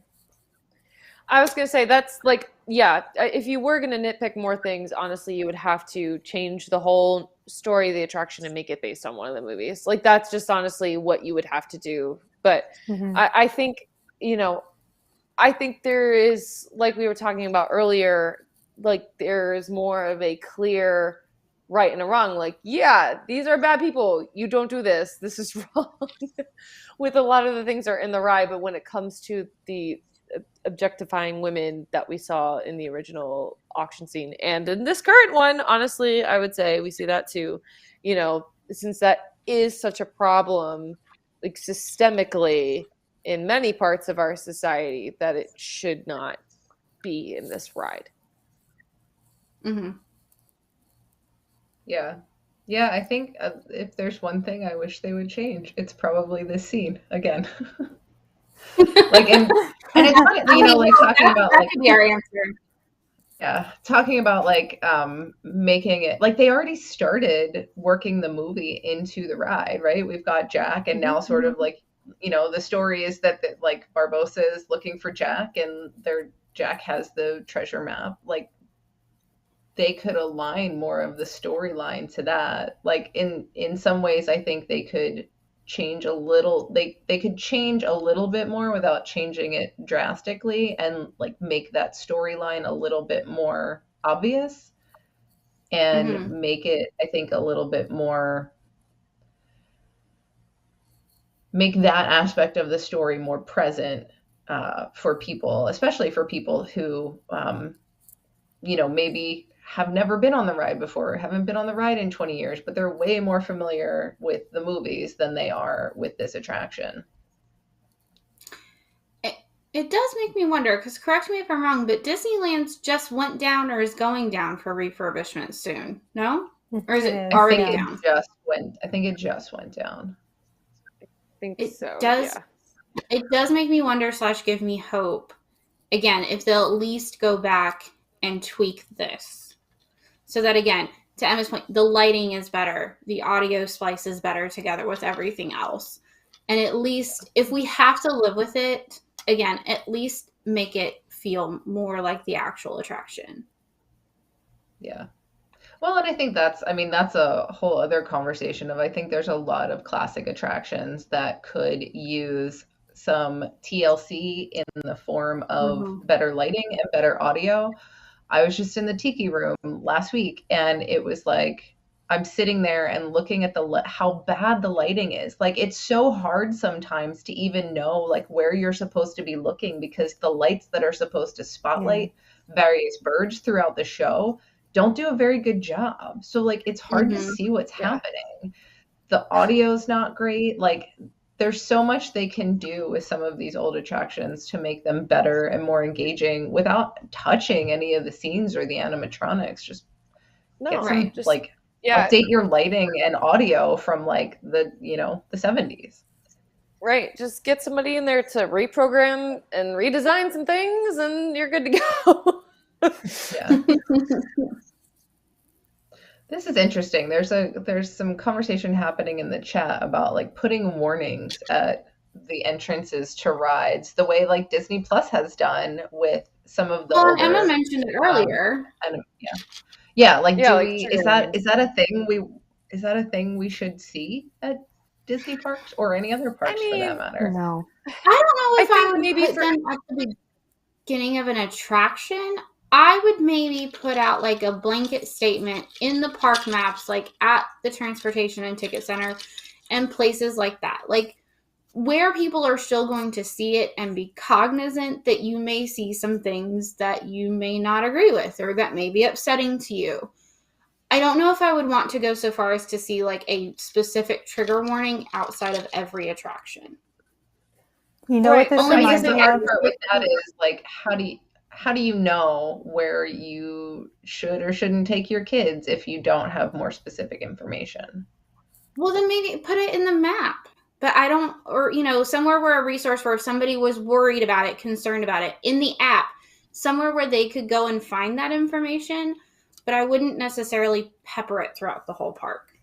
I was going to say, that's like, yeah, if you were going to nitpick more things, honestly, you would have to change the whole story of the attraction and make it based on one of the movies. Like, that's just honestly what you would have to do. But I think, you know, I think there is, like we were talking about earlier, like there is more of a clear right and a wrong. Like, yeah, these are bad people. You don't do this. This is wrong. With a lot of the things that are in the ride, but when it comes to the objectifying women that we saw in the original auction scene and in this current one, honestly, I would say we see that too. You know, since that is such a problem, like systemically in many parts of our society, that it should not be in this ride. Yeah, I think if there's one thing I wish they would change, it's probably this scene again. Like, and it's funny, you know, like talking about like, could be our answer. Yeah, talking about like making it like they already started working the movie into the ride, right? We've got Jack, and now sort of like, you know, the story is that like Barbossa is looking for Jack, and Jack has the treasure map. Like, they could align more of the storyline to that. Like in some ways, I think they could change a little. They could change a little bit more without changing it drastically, and like make that storyline a little bit more obvious, and make it, I think, a little bit more make that aspect of the story more present for people, especially for people who, maybe have never been on the ride before, haven't been on the ride in 20 years, but they're way more familiar with the movies than they are with this attraction. It does make me wonder, because correct me if I'm wrong, but Disneyland's just went down or is going down for refurbishment soon, no? Or is it already down? I think it just went down. I think It so, does. yeah. It does make me wonder / give me hope, again, if they'll at least go back and tweak this. So that, again, to Emma's point, the lighting is better. The audio splices better together with everything else. And at least, if we have to live with it, again, at least make it feel more like the actual attraction. Yeah. Well, and I think that's a whole other conversation I think there's a lot of classic attractions that could use some TLC in the form of better lighting and better audio. I was just in the Tiki Room last week, and it was like, I'm sitting there and looking at how bad the lighting is. Like, it's so hard sometimes to even know like where you're supposed to be looking, because the lights that are supposed to spotlight various birds throughout the show don't do a very good job. So like, it's hard to see what's happening. The audio's not great. Like, there's so much they can do with some of these old attractions to make them better and more engaging without touching any of the scenes or the animatronics. Just update your lighting and audio from like the 70s. Right. Just get somebody in there to reprogram and redesign some things, and you're good to go. Yeah. This is interesting. There's some conversation happening in the chat about like putting warnings at the entrances to rides, the way like Disney Plus has done with some of the older, Emma mentioned it earlier. Is that a thing we should see at Disney parks or any other parks for that matter? No. I don't know if I would maybe put them at the beginning of an attraction. I would maybe put out like a blanket statement in the park maps, like at the transportation and ticket center and places like that. Like, where people are still going to see it, and be cognizant that you may see some things that you may not agree with or that may be upsetting to you. I don't know if I would want to go so far as to see like a specific trigger warning outside of every attraction. You know what this reminds me of? The hard part with that is like, how do you know where you should or shouldn't take your kids if you don't have more specific information? Well, then maybe put it in the map. But I don't, or, somewhere where a resource where if somebody was worried about it, concerned about it, in the app, somewhere where they could go and find that information, but I wouldn't necessarily pepper it throughout the whole park.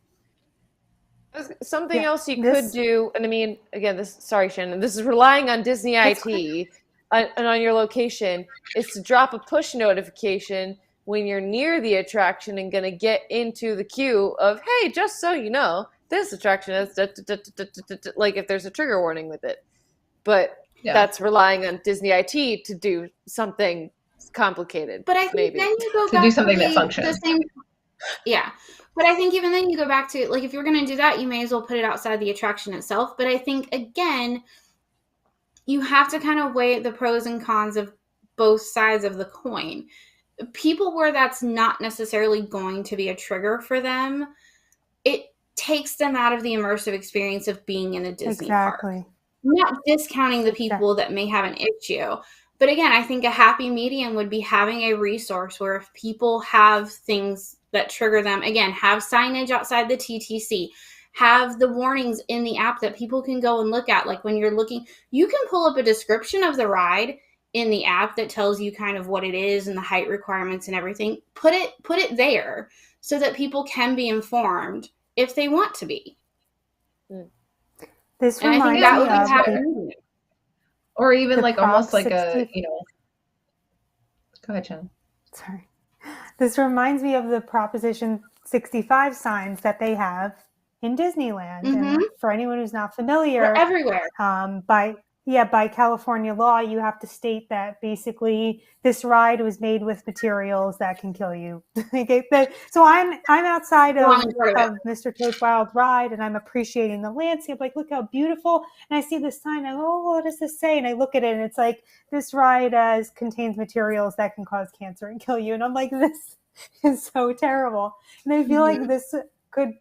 Something else you could do, and I mean, again, sorry, Shannon, this is relying on Disney IT and on your location, is to drop a push notification when you're near the attraction and going to get into the queue of, hey, just so you know, this attraction is like if there's a trigger warning with it. But that's relying on Disney IT to do something complicated. But I think then you go back to do something that functions. Yeah. But I think even then you go back to, like, if you're going to do that, you may as well put it outside the attraction itself. But I think, again, you have to kind of weigh the pros and cons of both sides of the coin. People where that's not necessarily going to be a trigger for them, it takes them out of the immersive experience of being in a Disney park. Not discounting the people that may have an issue. But again, I think a happy medium would be having a resource where if people have things that trigger them, again, have signage outside the TTC, have the warnings in the app that people can go and look at. Like when you're looking, you can pull up a description of the ride in the app that tells you kind of what it is and the height requirements and everything. Put it there so that people can be informed if they want to be. This reminds me of, or even like almost like go ahead, Jen. Sorry. This reminds me of the Proposition 65 signs that they have in Disneyland. And for anyone who's not familiar, they're everywhere. by California law, you have to state that basically this ride was made with materials that can kill you. So I'm outside of Mr. Toad's Wild Ride, and I'm appreciating the landscape. Like, look how beautiful. And I see this sign. I go, oh, what does this say? And I look at it, and it's like, this ride contains materials that can cause cancer and kill you. And I'm like, this is so terrible. And I feel like this could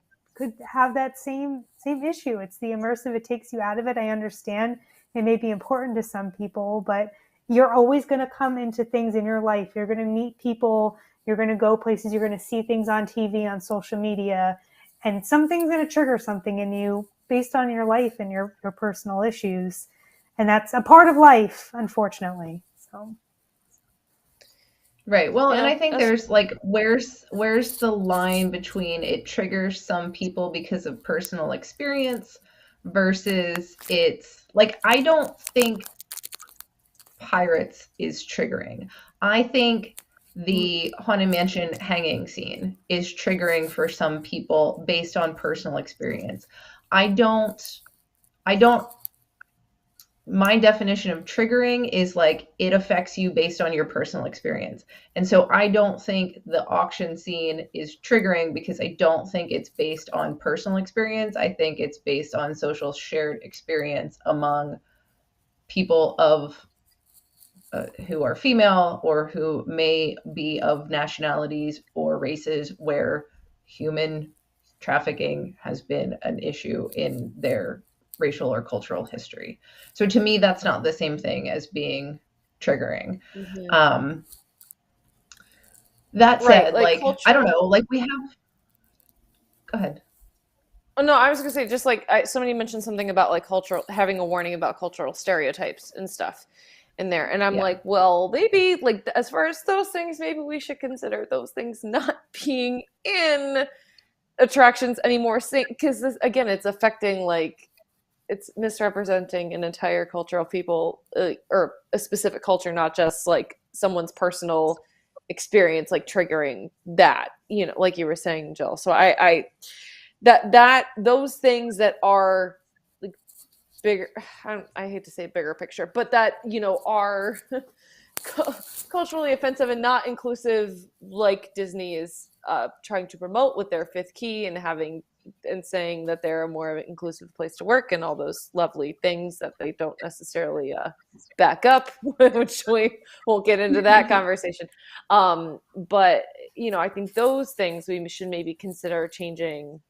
have that same issue. It's the immersive. It takes you out of it. I understand it may be important to some people, but you're always going to come into things in your life. You're going to meet people. You're going to go places. You're going to see things on TV, on social media, and something's going to trigger something in you based on your life and your personal issues. And that's a part of life, unfortunately. So. Right. Well, and I think there's like, where's the line between it triggers some people because of personal experience versus it's like, I don't think pirates is triggering. I think the Haunted Mansion hanging scene is triggering for some people based on personal experience. My definition of triggering is like, it affects you based on your personal experience. And so I don't think the auction scene is triggering because I don't think it's based on personal experience. I think it's based on social shared experience among people of who are female or who may be of nationalities or races where human trafficking has been an issue in their racial or cultural history. So to me, that's not the same thing as being triggering. That said, like I don't know, like we have. Go ahead. Oh no, I was gonna say, just like somebody mentioned something about like having a warning about cultural stereotypes and stuff in there, and I'm like, well, maybe like as far as those things, maybe we should consider those things not being in attractions anymore, because again, it's affecting like. It's misrepresenting an entire culture of people or a specific culture, not just like someone's personal experience, like triggering that, you know, like you were saying, Jill. So those things that are like bigger, I hate to say bigger picture, but that, you know, are culturally offensive and not inclusive, like Disney is trying to promote with their fifth key and saying that they're a more inclusive place to work and all those lovely things that they don't necessarily back up, which we won't get into that conversation. But, you know, I think those things we should maybe consider changing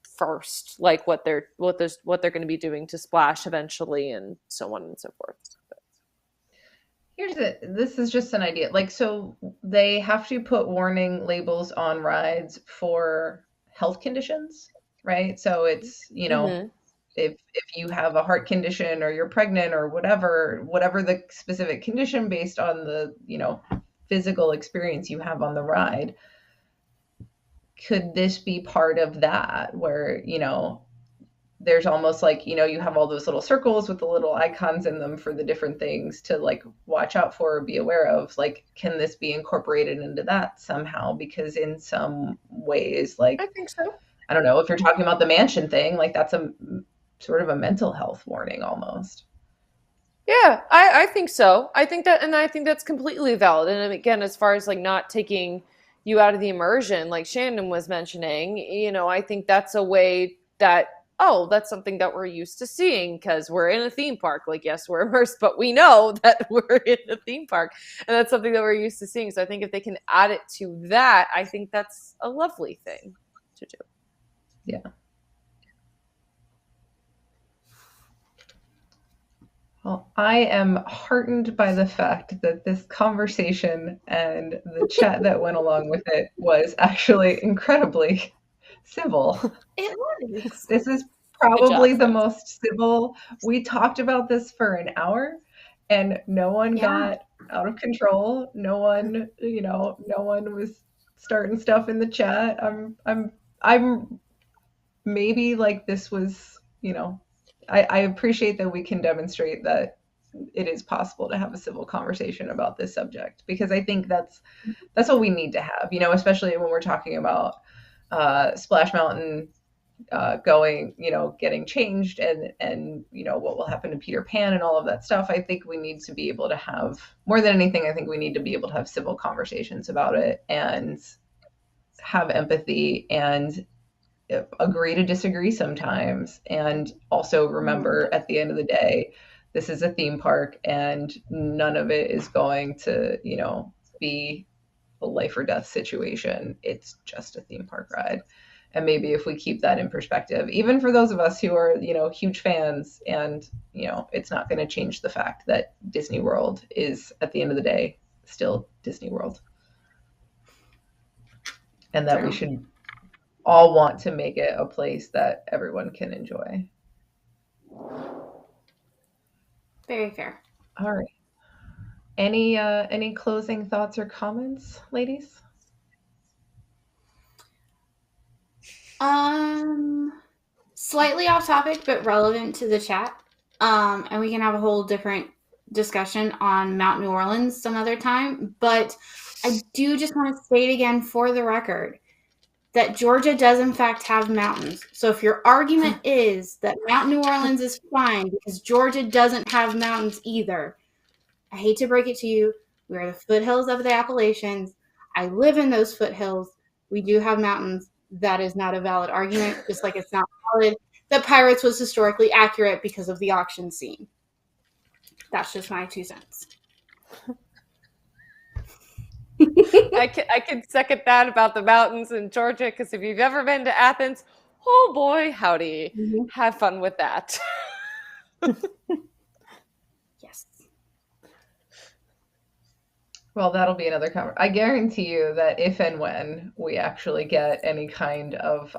first, like what they're going to be doing to Splash eventually and so on and so forth. This is just an idea. Like, so they have to put warning labels on rides for health conditions, right? So it's, you know, if you have a heart condition or you're pregnant or whatever the specific condition based on the, you know, physical experience you have on the ride, could this be part of that where, you know, there's almost like, you know, you have all those little circles with the little icons in them for the different things to like watch out for or be aware of. Like, can this be incorporated into that somehow? Because in some ways, like, I think so. I don't know, if you're talking about the mansion thing, like that's a sort of a mental health warning almost. Yeah, I think so. I think that's completely valid. And again, as far as like not taking you out of the immersion, like Shannon was mentioning, you know, I think that's a way that, oh, that's something that we're used to seeing because we're in a theme park. Like, yes, we're immersed, but we know that we're in a theme park. And that's something that we're used to seeing. So I think if they can add it to that, I think that's a lovely thing to do. Yeah. Well, I am heartened by the fact that this conversation and the chat that went along with it was actually incredibly civil. It was. This is probably the most civil. We talked about this for an hour and no one got out of control. No one was starting stuff in the chat. I'm maybe like this was, you know, I appreciate that we can demonstrate that it is possible to have a civil conversation about this subject, because I think that's what we need to have, you know, especially when we're talking about Splash Mountain going, getting changed, and what will happen to Peter Pan and all of that stuff. I think we need to be able to have, more than anything, I think we need to be able to have civil conversations about it and have empathy and agree to disagree sometimes. And also remember, at the end of the day, this is a theme park and none of it is going to, be a life or death situation. It's just a theme park ride. And maybe if we keep that in perspective, even for those of us who are, huge fans, and, it's not going to change the fact that Disney World is, at the end of the day, still Disney World. And that we should all want to make it a place that everyone can enjoy. Very fair. All right. Any closing thoughts or comments, ladies? Slightly off topic, but relevant to the chat. And we can have a whole different discussion on Mount New Orleans some other time. But I do just want to state again for the record that Georgia does in fact have mountains. So if your argument is that Mount New Orleans is fine because Georgia doesn't have mountains either, I hate to break it to you, we are the foothills of the Appalachians. I live in those foothills. We do have mountains. That is not a valid argument, just like it's not valid that Pirates was historically accurate because of the auction scene. That's just my 2 cents. I can second that about the mountains in Georgia, because if you've ever been to Athens, oh boy, howdy. Mm-hmm. Have fun with that. Yes. Well, that'll be another conversation. I guarantee you that if and when we actually get any kind of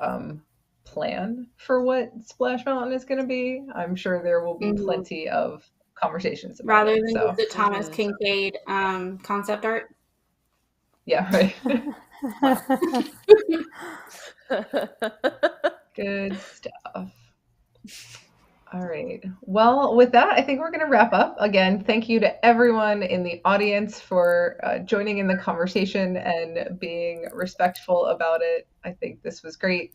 plan for what Splash Mountain is going to be, I'm sure there will be plenty of conversations about rather it. Than the Thomas Kincaid concept art. Yeah, right. Good stuff. All right. Well, with that, I think we're going to wrap up. Again, thank you to everyone in the audience for joining in the conversation and being respectful about it. I think this was great.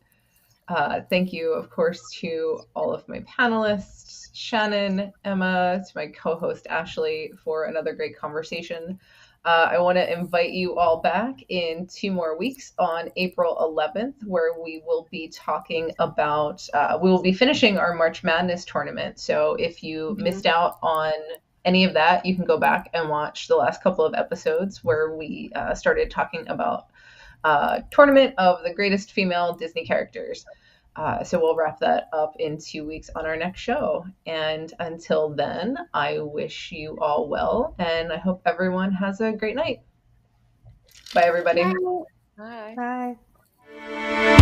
Thank you, of course, to all of my panelists, Shannon, Emma, to my co-host, Ashley, for another great conversation. I want to invite you all back in 2 more weeks on April 11th, where we will be talking about, we will be finishing our March Madness tournament. So if you missed out on any of that, you can go back and watch the last couple of episodes where we started talking about tournament of the greatest female Disney characters. So we'll wrap that up in 2 weeks on our next show. And until then, I wish you all well, and I hope everyone has a great night. Bye, everybody. Bye. Bye.